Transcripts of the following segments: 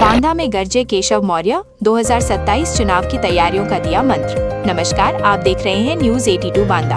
बांदा में गरजे केशव मौर्य, 2027 चुनाव की तैयारियों का दिया मंत्र। नमस्कार, आप देख रहे हैं न्यूज 82 बांदा।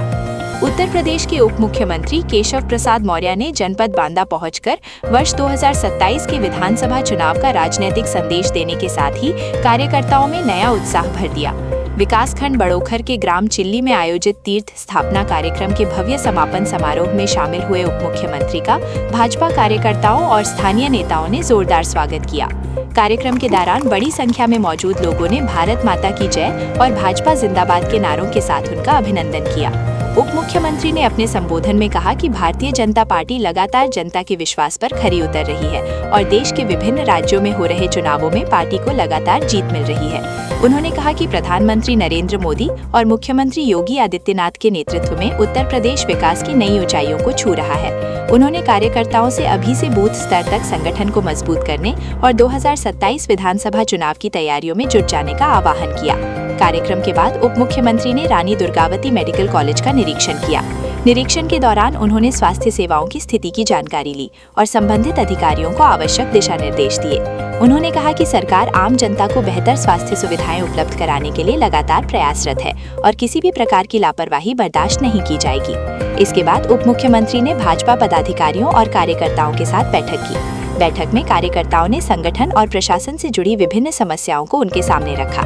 उत्तर प्रदेश के उप मुख्यमंत्री केशव प्रसाद मौर्य ने जनपद बांदा पहुंचकर वर्ष 2027 के विधानसभा चुनाव का राजनीतिक संदेश देने के साथ ही कार्यकर्ताओं में नया उत्साह भर दिया। विकासखंड बड़ोखर के ग्राम चिल्ली में आयोजित तीर्थ स्थापना कार्यक्रम के भव्य समापन समारोह में शामिल हुए उप मुख्यमंत्री का भाजपा कार्यकर्ताओं और स्थानीय नेताओं ने जोरदार स्वागत किया। कार्यक्रम के दौरान बड़ी संख्या में मौजूद लोगों ने भारत माता की जय और भाजपा जिंदाबाद के नारों के साथ उनका अभिनंदन किया। उप मुख्यमंत्री ने अपने संबोधन में कहा कि भारतीय जनता पार्टी लगातार जनता के विश्वास पर खरी उतर रही है और देश के विभिन्न राज्यों में हो रहे चुनावों में पार्टी को लगातार जीत मिल रही है। उन्होंने कहा कि प्रधानमंत्री नरेंद्र मोदी और मुख्यमंत्री योगी आदित्यनाथ के नेतृत्व में उत्तर प्रदेश विकास की नई ऊंचाइयों को छू रहा है। उन्होंने कार्यकर्ताओं से अभी से बूथ स्तर तक संगठन को मजबूत करने और 2027 विधानसभा चुनाव की तैयारियों में जुट जाने का आह्वान किया। कार्यक्रम के बाद उप मुख्यमंत्री ने रानी दुर्गावती मेडिकल कॉलेज का निरीक्षण किया। निरीक्षण के दौरान उन्होंने स्वास्थ्य सेवाओं की स्थिति की जानकारी ली और संबंधित अधिकारियों को आवश्यक दिशा निर्देश दिए। उन्होंने कहा कि सरकार आम जनता को बेहतर स्वास्थ्य सुविधाएं उपलब्ध कराने के लिए लगातार प्रयासरत है और किसी भी प्रकार की लापरवाही बर्दाश्त नहीं की जाएगी। इसके बाद उप मुख्यमंत्री ने भाजपा पदाधिकारियों और कार्यकर्ताओं के साथ बैठक की। बैठक में कार्यकर्ताओं ने संगठन और प्रशासन से जुड़ी विभिन्न समस्याओं को उनके सामने रखा।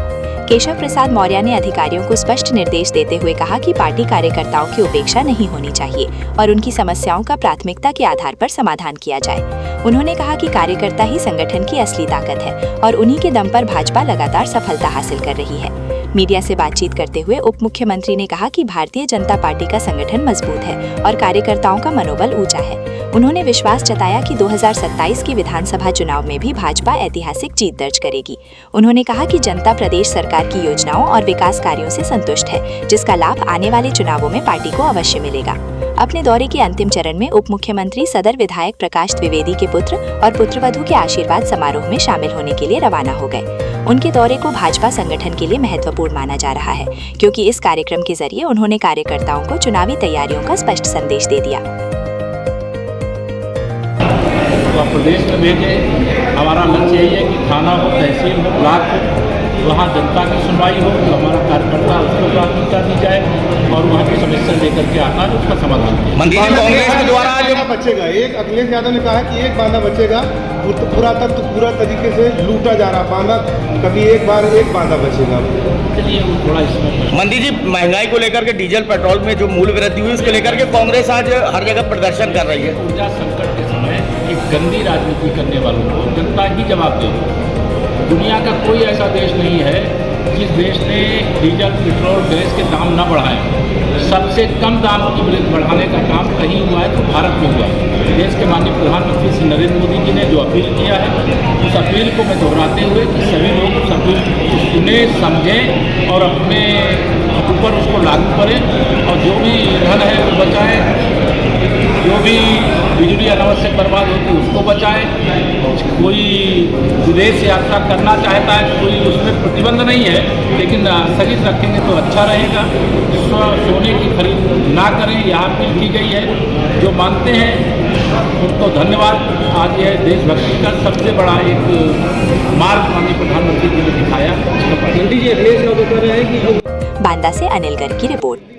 केशव प्रसाद मौर्य ने अधिकारियों को स्पष्ट निर्देश देते हुए कहा कि पार्टी कार्यकर्ताओं की उपेक्षा नहीं होनी चाहिए और उनकी समस्याओं का प्राथमिकता के आधार पर समाधान किया जाए। उन्होंने कहा कि कार्यकर्ता ही संगठन की असली ताकत है और उन्हीं के दम पर भाजपा लगातार सफलता हासिल कर रही है। मीडिया से बातचीत करते हुए उप मुख्यमंत्री ने कहा कि भारतीय जनता पार्टी का संगठन मजबूत है और कार्यकर्ताओं का मनोबल ऊंचा है। उन्होंने विश्वास जताया कि 2027 के विधानसभा चुनाव में भी भाजपा ऐतिहासिक जीत दर्ज करेगी। उन्होंने कहा कि जनता प्रदेश सरकार की योजनाओं और विकास कार्यों से संतुष्ट है, जिसका लाभ आने वाले चुनावों में पार्टी को अवश्य मिलेगा। अपने दौरे के अंतिम चरण में उप मुख्यमंत्री सदर विधायक प्रकाश द्विवेदी के पुत्र और पुत्रवधू के आशीर्वाद समारोह में शामिल होने के लिए रवाना हो गए। उनके दौरे को भाजपा संगठन के लिए महत्वपूर्ण माना जा रहा है, क्योंकि इस कार्यक्रम के जरिए उन्होंने कार्यकर्ताओं को चुनावी तैयारियों का स्पष्ट संदेश दे दिया। तो प्रदेश में भेजे, हमारा लक्ष्य यही है कि थाना हो, तहसील हो, ब्लॉक हो, वहाँ जनता की सुनवाई हो, तो हमारा कार्यकर्ता उसको प्राथमिकता दी जाए और वहाँ की समस्या लेकर के आता है, उसका समाधान किया। मंत्री जी, कांग्रेस के द्वारा आज बचेगा एक, अखिलेश यादव ने कहा कि एक बांदा बचेगा, पूरा तत्व पूरा तरीके से लूटा जा रहा बांदा, कभी एक बांदा बचेगा। चलिए वो थोड़ा इसमें मंत्री जी, महंगाई को लेकर के डीजल पेट्रोल में जो मूल्य वृद्धि हुई उसको लेकर के कांग्रेस आज हर जगह प्रदर्शन कर रही है। ऊर्जा संकट के समय एक गंदी राजनीति करने वालों को जनता ही जवाब देगी। दुनिया का कोई ऐसा देश नहीं है जिस देश ने डीजल, पेट्रोल, गैस के दाम न बढ़ाए। सबसे कम दाम की बढ़ाने का काम कहीं हुआ है तो भारत में हुआ है। देश के माननीय प्रधानमंत्री श्री नरेंद्र मोदी जी ने जो अपील किया है, उस अपील को मैं दोहराते हुए कि सभी लोग उस अपील को सुनें, समझें और अपने ऊपर उसको लागू करें और जो भी ईंधन है वो बचाएं, जो भी बिजली अनावश्यक बर्बाद होती है उसको बचाएं। कोई विदेश यात्रा करना चाहता है, कोई उसमें प्रतिबंध नहीं है, लेकिन स्थगित रखेंगे तो अच्छा रहेगा। सोने की खरीद ना करें, यह अपील की गई है। जो मानते हैं उनको धन्यवाद। आज यह देशभक्ति का सबसे बड़ा एक मार्ग माननीय प्रधानमंत्री जी ने दिखाया। बांदा से अनिल गर्ग की रिपोर्ट।